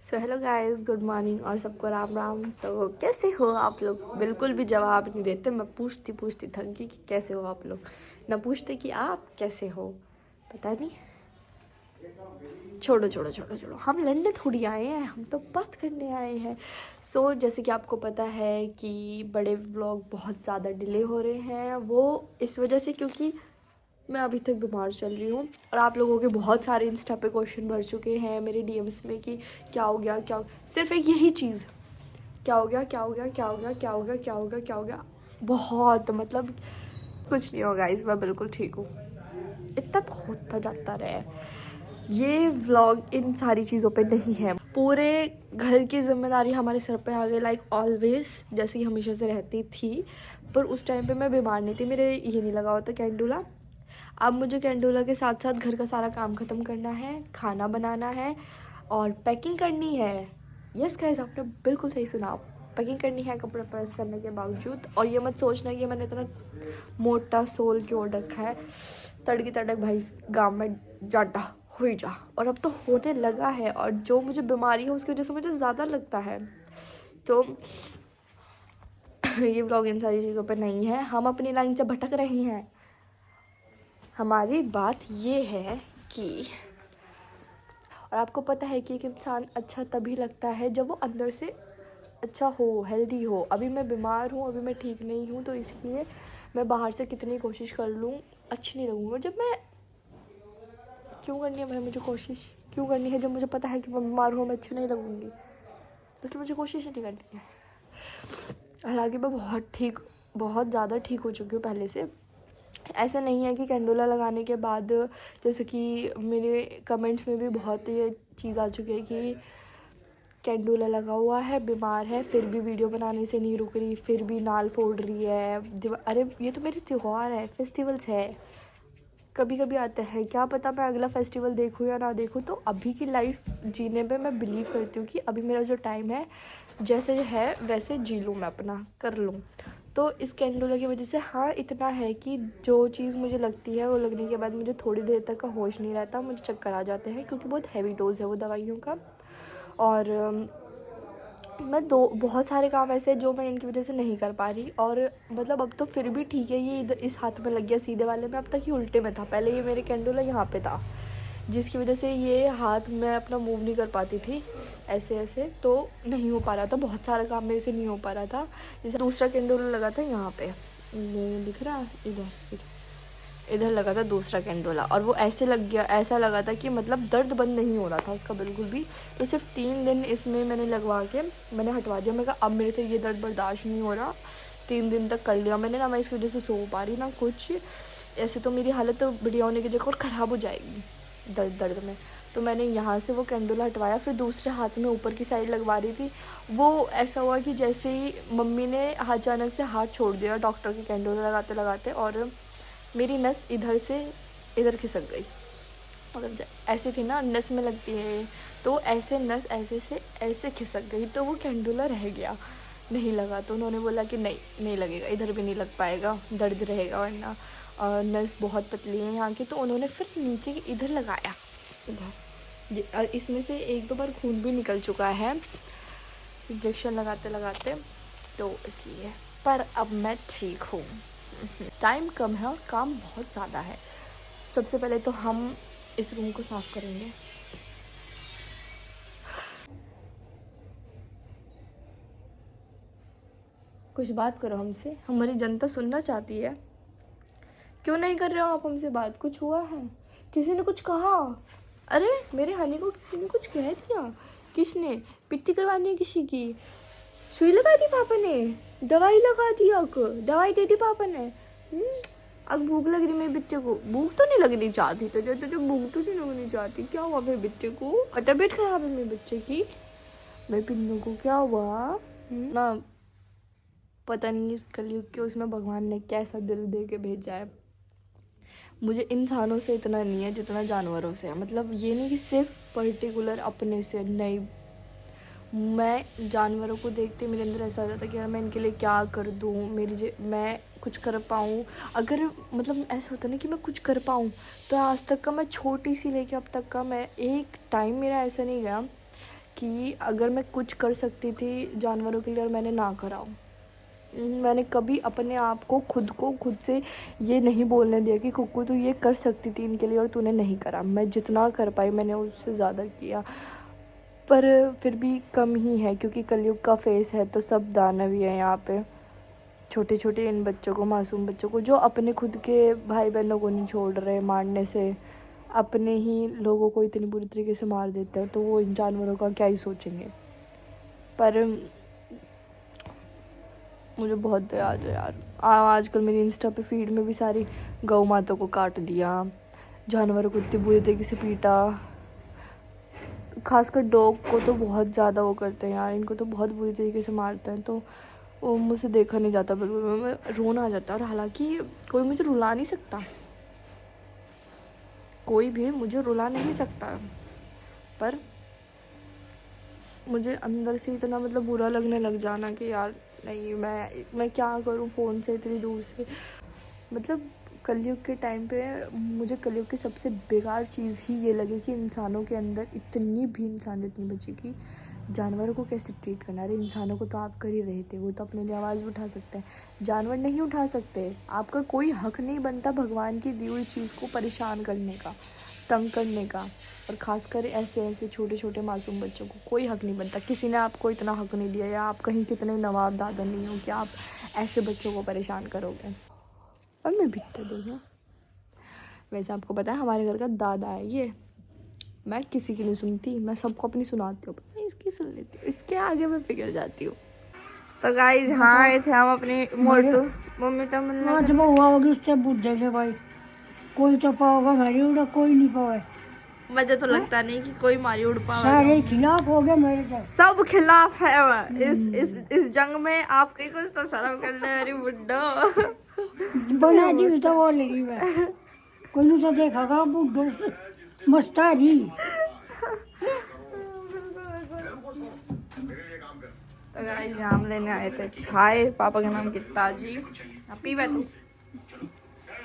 So hello guys, good morning और सबको राम राम। तो कैसे हो आप लोग? बिल्कुल भी जवाब नहीं देते। मैं पूछती थक गई कि कैसे हो आप लोग, ना पूछते कि आप कैसे हो। पता नहीं, छोड़ो। हम लड़ने थोड़ी आए हैं, हम तो बात करने आए हैं। सो जैसे कि आपको पता है कि बड़े व्लॉग बहुत ज़्यादा डिले हो रहे हैं, वो इस वजह से क्योंकि मैं अभी तक बीमार चल रही हूँ। और आप लोगों के बहुत सारे इंस्टा पे क्वेश्चन भर चुके हैं मेरे डीएम्स में कि क्या हो गया, सिर्फ एक यही चीज़, क्या हो गया। बहुत मतलब कुछ नहीं होगा इस बार, बिल्कुल ठीक हूँ। इतना तो होता जाता रहे। ये व्लॉग इन सारी चीज़ों पे नहीं है। पूरे घर की जिम्मेदारी हमारे सर पे आ गई, लाइक ऑलवेज, जैसे कि हमेशा से रहती थी। पर उस टाइम पे मैं बीमार नहीं थी, मेरे ये नहीं लगा होता कैंडुला। अब मुझे कैंडुला के साथ साथ घर का सारा काम ख़त्म करना है, खाना बनाना है और पैकिंग करनी है। यस गाइस, आपने बिल्कुल सही सुना। पैकिंग करनी है कपड़े प्रेस करने के बावजूद। और ये मत सोचना कि मैंने इतना मोटा सोल क्यों रखा है। तड़की तड़क भाई गाँव में जाटा हुई जा। और अब तो होने लगा है, और जो मुझे बीमारी है उसकी वजह से मुझे ज़्यादा लगता है। तो ये व्लॉग इन सारी चीज़ों पे नहीं है, हम अपनी लाइन से भटक रहे हैं। हमारी बात ये है कि, और आपको पता है कि एक इंसान अच्छा तभी लगता है जब वो अंदर से अच्छा हो, हेल्दी हो। अभी मैं बीमार हूँ, अभी मैं ठीक नहीं हूँ, तो इसलिए मैं बाहर से कितनी कोशिश कर लूँ अच्छी नहीं लगूँगी। जब मैं क्यों करनी है भाई मुझे कोशिश, क्यों करनी है जब मुझे पता है कि मैं बीमार हूँ, मैं अच्छी नहीं लगूँगी, इसलिए मुझे कोशिश ही नहीं करनी है। हालांकि मैं बहुत ज़्यादा ठीक हो चुकी हूँ पहले से। ऐसा नहीं है कि कैंडुला लगाने के बाद, जैसे कि मेरे कमेंट्स में भी बहुत ये चीज़ आ चुकी है कि कैंडुला लगा हुआ है, बीमार है, फिर भी वीडियो बनाने से नहीं रुक रही, फिर भी नाल फोड़ रही है। अरे ये तो मेरे त्यौहार है, फेस्टिवल्स है, कभी कभी आता है, क्या पता मैं अगला फेस्टिवल देखूँ या ना देखूँ। तो अभी की लाइफ जीने पे मैं बिलीव करती हूँ कि अभी मेरा जो टाइम है जैसे है वैसे जी लूँ, मैं अपना कर लूँ। तो इस कैंडुला की वजह से हाँ इतना है कि जो चीज़ मुझे लगती है वो लगने के बाद मुझे थोड़ी देर तक का होश नहीं रहता, मुझे चक्कर आ जाते हैं क्योंकि बहुत हैवी डोज है वो दवाइयों का। और मैं बहुत सारे काम ऐसे जो मैं इनकी वजह से नहीं कर पा रही। और मतलब अब तो फिर भी ठीक है, ये इधर इस हाथ में लग गया सीधे वाले में, अब तक ये उल्टे में था। पहले ये मेरे कैंडुला यहाँ पे था, जिसकी वजह से ये हाथ मैं अपना मूव नहीं कर पाती थी ऐसे, तो नहीं हो पा रहा था, बहुत सारा काम मेरे से नहीं हो पा रहा था। जैसे दूसरा कैंडुला लगा था यहाँ पे, ये दिख रहा है, इधर लगा था दूसरा कैंडुला, और वो ऐसे लग गया, ऐसा लगा था कि मतलब दर्द बंद नहीं हो रहा था उसका बिल्कुल भी। तो सिर्फ 3 दिन इसमें मैंने लगवा के मैंने हटवा दिया। मैं कहा अब मेरे से ये दर्द बर्दाश्त नहीं हो रहा। 3 दिन तक कर लिया मैंने ना, मैं इसकी वजह से सो पा रही ना कुछ। ऐसे तो मेरी हालत तो बढ़िया होने की जगह और ख़राब हो जाएगी दर्द में। तो मैंने यहाँ से वो कैंडुला हटवाया, फिर दूसरे हाथ में ऊपर की साइड लगवा रही थी। वो ऐसा हुआ कि जैसे ही मम्मी ने अचानक से हाथ छोड़ दिया डॉक्टर के कैंडुला लगाते लगाते, और मेरी नस इधर से इधर खिसक गई। मतलब ऐसे थी ना, नस में लगती है, तो ऐसे नस ऐसे से ऐसे खिसक गई, तो वो कैंडुला रह गया, नहीं लगा। तो उन्होंने बोला कि नहीं लगेगा, इधर भी नहीं लग पाएगा, दर्द रहेगा वरना, और नस बहुत पतली है यहाँ की। तो उन्होंने फिर नीचे इधर लगाया, इधर। इसमें से 1-2 बार खून भी निकल चुका है इंजेक्शन लगाते लगाते, तो इसलिए। पर अब मैं ठीक हूँ। टाइम कम है और काम बहुत ज़्यादा है। सबसे पहले तो हम इस रूम को साफ़ करेंगे। कुछ बात करो हमसे, हमारी जनता सुनना चाहती है। क्यों नहीं कर रहे हो आप हमसे बात? कुछ हुआ है? किसी ने कुछ कहा? अरे मेरे हनी को किसी ने कुछ कह दिया? किसने? पिट्टी करवानी है किसी की? सुई लगा दी पापा ने? दवाई लगा दी? दवाई दे दी पापा ने? अब भूख लग रही मेरे बच्चे को। भूख तो नहीं लगनी चाहती, तो जो भूख तो नहीं लगनी चाहती, क्या हुआ मेरे बच्चे को? तबीयत खराब है मेरे बच्चे की? मेरे पिन्नू को क्या हुआ ना? पता नहीं इस कलयुग के उसमें भगवान ने कैसा दिल दे के भेजा है। मुझे इंसानों से इतना नहीं है जितना जानवरों से है। मतलब ये नहीं कि सिर्फ पर्टिकुलर अपने से, नहीं, मैं जानवरों को देखते मेरे अंदर ऐसा आ जाता है कि यार मैं इनके लिए क्या कर दूँ, मैं कुछ कर पाऊँ। अगर मतलब ऐसा होता ना कि मैं कुछ कर पाऊँ, तो आज तक का मैं छोटी सी लेके अब तक का, मैं एक टाइम मेरा ऐसा नहीं गया कि अगर मैं कुछ कर सकती थी जानवरों के लिए और मैंने ना करा हो। मैंने कभी अपने आप को खुद से ये नहीं बोलने दिया कि कुक्कू तू ये कर सकती थी इनके लिए और तूने नहीं करा। मैं जितना कर पाई मैंने उससे ज़्यादा किया, पर फिर भी कम ही है क्योंकि कलयुग का फेस है तो सब दानव ही है यहाँ पे। छोटे छोटे इन बच्चों को, मासूम बच्चों को, जो अपने खुद के भाई बहनों को नहीं छोड़ रहे मारने से, अपने ही लोगों को इतनी बुरी तरीके से मार देते हैं, तो वो इन जानवरों का क्या ही सोचेंगे। पर मुझे बहुत दया आ जाए यार। आजकल मेरी इंस्टा पे फीड में भी सारी गौ माता को काट दिया, जानवरों को इतनी बुरी तरीके से पीटा। खासकर डॉग को तो बहुत ज़्यादा वो करते हैं यार, इनको तो बहुत बुरी तरीके से मारते हैं। तो वो मुझसे देखा नहीं जाता, बिल्कुल मैं रोना आ जाता है। और हालांकि कोई मुझे रुला नहीं सकता, कोई भी मुझे रुला नहीं सकता, पर मुझे अंदर से इतना मतलब बुरा लगने लग जाना कि यार नहीं, मैं क्या करूं फ़ोन से इतनी दूर से। मतलब कलयुग के टाइम पे मुझे कलयुग की सबसे बेकार चीज़ ही ये लगी कि इंसानों के अंदर इतनी भी इंसानियत नहीं बची कि जानवरों को कैसे ट्रीट करना। अरे इंसानों को तो आप कर ही रहे थे, वो तो अपने लिए आवाज़ भी उठा सकते हैं, जानवर नहीं उठा सकते। आपका कोई हक नहीं बनता भगवान की दी हुई चीज़ को परेशान करने का, तंग करने का। और ख़ासकर ऐसे छोटे छोटे मासूम बच्चों को कोई हक नहीं बनता। किसी ने आपको इतना हक नहीं दिया, या आप कहीं कितने नवाब दादा नहीं हो कि आप ऐसे बच्चों को परेशान करोगे। और मैं भिट्टे दूँगा। वैसे आपको पता है हमारे घर का दादा है ये, मैं किसी की नहीं सुनती, मैं सबको अपनी सुनाती हूँ, मैं इसकी सुन लेती हूँ, इसके आगे मैं पिघल जाती हूँ। तो गाइस हाँ आए थे हम अपनी मोटू मम्मी तो मिलने हुआ होगी उससे बुढ़े के भाई, कोई तो पाओगा मेरी उड़ा, कोई नहीं पावे। मुझे तो लगता नहीं कि कोई मारी उड़ पाएगा। सारे खिलाफ हो गए मेरे साथ, सब खिलाफ है इस जंग में। आपके कुछ तो शर्म कर ले मेरी बुड्ढो। बना जी तो वो लगी मैं, कोई नहीं तो देखागा बुढ़ो मस्तारी। तो गाइस हम लेने आए थे चाय, पापा के नाम की ताजी। पी बै तू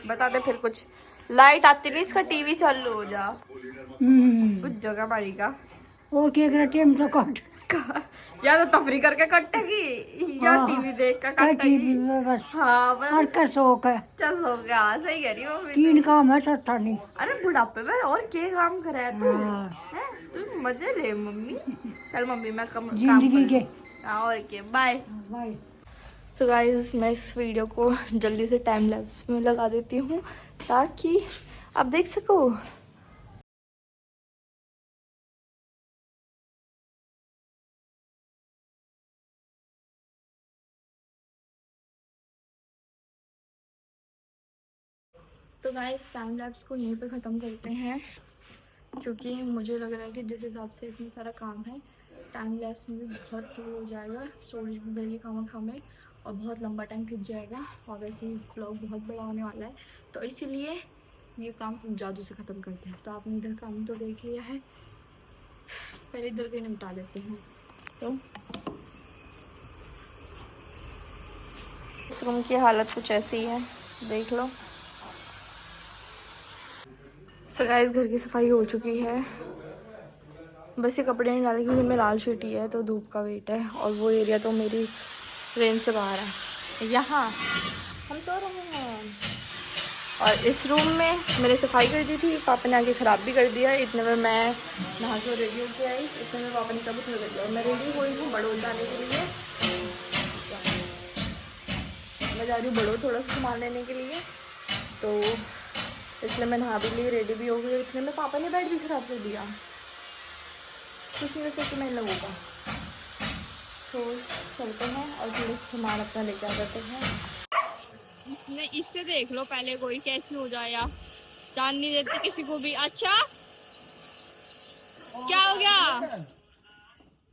बता दे फिर कुछ। लाइट आती नहीं, इसका टीवी चालू हो जा कुछ जगह मारी का। ओके टाइम तो कट या तो तफरी करके कटेगी या टीवी देख कर कटेगी। बस हाँ बस हर का शौक है, चल हो गया। सही कह रही हो मम्मी। 3 काम है सस्ता नहीं। अरे बुढ़ापे में और क्या काम करे तू, हाँ, हैं तू मजे ले मम्मी। चल मम्मी मैं काम जिंदगी के और क्या, बाय भाई। सो गाइज मैं इस वीडियो को जल्दी से टाइम लैप्स में लगा देती हूँ ताकि आप देख सको। तो गाइस टाइम लैप्स को यहीं पे ख़त्म करते हैं, क्योंकि मुझे लग रहा है कि जिस हिसाब से इतना सारा काम है टाइम लैप्स में भी बहुत हो जाएगा, स्टोरेज भी बढ़ेगी खाम में और बहुत लंबा टाइम खिंच जाएगा। और वैसे ही ब्लॉग बहुत बड़ा होने वाला है, तो इसीलिए ये काम जादू से ख़त्म करते हैं। तो आपने इधर काम तो देख लिया है, पहले इधर के निपटा लेते हैं। तो इस रूम की हालत कुछ ऐसी ही है, देख लो। सो गाइस घर की सफाई हो चुकी है, बस ये कपड़े नहीं डाले क्योंकि मैं लाल शीटी है तो धूप का वेट है। और वो एरिया तो मेरी रेंज से बाहर है, यहाँ हम सो रहे हैं। और इस रूम में मैंने सफाई कर दी थी, पापा ने आके ख़राब भी कर दिया। इतने में मैं नहा के रेडी होके आई, इतने में पापा ने कब उठा कर दिया। और मैं रेडी हुई हूँ बड़ो जाने के लिए, मैं जा रही हूँ बड़ो थोड़ा सा सामान लेने के लिए। तो इसलिए मैं नहा भी ली, रेडी भी हो गई। इतने में पापा ने बेड भी ख़राब कर दिया, कुछ नहीं वैसे कि मैं लोगों का। तो चलते हैं और थोड़ा सामान अपना लेके आ जाते हैं। इससे देख लो पहले कोई कैसी हो जाए, या जान नहीं देते किसी को भी। अच्छा क्या हो गया,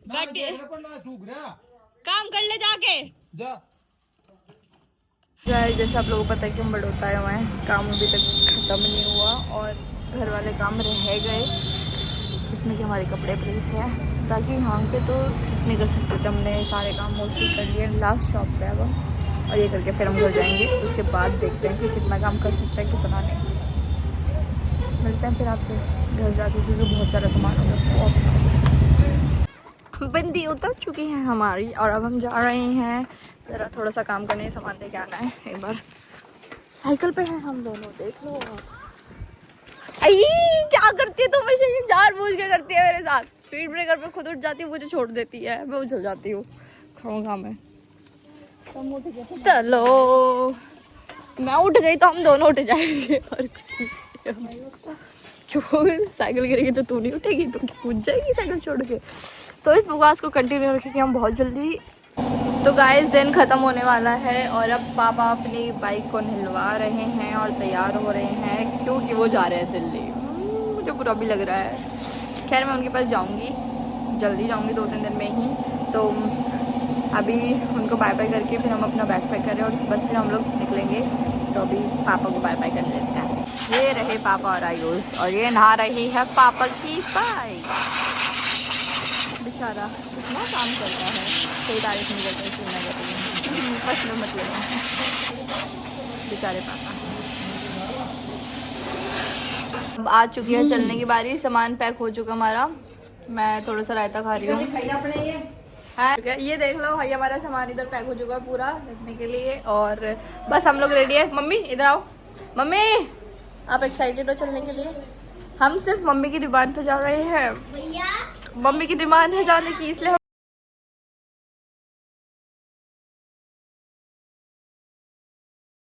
गड्ढे काम कर ले जाके जा। जैसे आप लोगों को पता है कि हम बड़ौता आए हुए हैं, काम अभी तक ख़त्म नहीं हुआ और घर वाले काम रह गए, जिसमें कि हमारे कपड़े प्रेस है। ताकि यहाँ पे तो नहीं कर सकते थे, हमने सारे काम मोस्टली कर लिए। लास्ट शॉप पे अब और ये करके फिर हम घर जाएंगे, उसके बाद देखते हैं कि कितना काम कर सकते हैं कितना नहीं। मिलते हैं फिर आपसे घर जाके, क्योंकि बहुत सारा सामान होगा, बहुत सारा। बिंदी उतर चुकी है हमारी और अब हम जा रहे हैं ज़रा थोड़ा सा काम करने, सामान लेके आना है। एक बार साइकिल पे हैं हम दोनों, देख लो। आई क्या करती है तुम, ऐसे ये जानबूझ के करती है मेरे साथ। स्पीड ब्रेकर पे खुद उठ जाती है, मुझे छोड़ देती है, मैं उछल जाती हूँ। खाऊंगा मैं। चलो मैं उठ गई तो हम दोनों उठ जाएंगे और कुछ नहीं। क्यों साइकिल गिरेगी तो तू नहीं उठेगी, तो कूद जाएगी साइकिल छोड़ के। तो इस बकवास को कंटिन्यू रखेंगे हम बहुत जल्दी। तो गाइस दिन ख़त्म होने वाला है और अब पापा अपनी बाइक को हिलवा रहे हैं और तैयार हो रहे हैं क्योंकि वो जा रहे हैं दिल्ली। मुझे बुरा भी लग रहा है। खैर मैं उनके पास जाऊंगी, जल्दी जाऊंगी 2-3 दिन में ही। तो अभी उनको बाय बाय करके फिर हम अपना बैग पैक करें और उसके बाद फिर हम लोग निकलेंगे। तो अभी पापा को बाय बाय कर लेते हैं। ये रहे पापा और आयुष और ये नहा रही है पापा की बाइक। बेचारा कितना काम करता है, कोई तारीफ नहीं करता, इसलिए मैं कहती हूँ बस लो मतलब बेचारे पापा। अब आ चुकी है चलने की बारी, सामान पैक हो चुका हमारा। मैं थोड़ा सा रायता खा रही हूँ। ये देख लो भाई हमारा सामान इधर पैक हो चुका है पूरा रखने के लिए और बस हम लोग रेडी है। मम्मी इधर आओ। मम्मी आप एक्साइटेड हो चलने के लिए? हम सिर्फ मम्मी की डिमांड पे जा रहे हैं। मम्मी की डिमांड है जाने की, इसलिए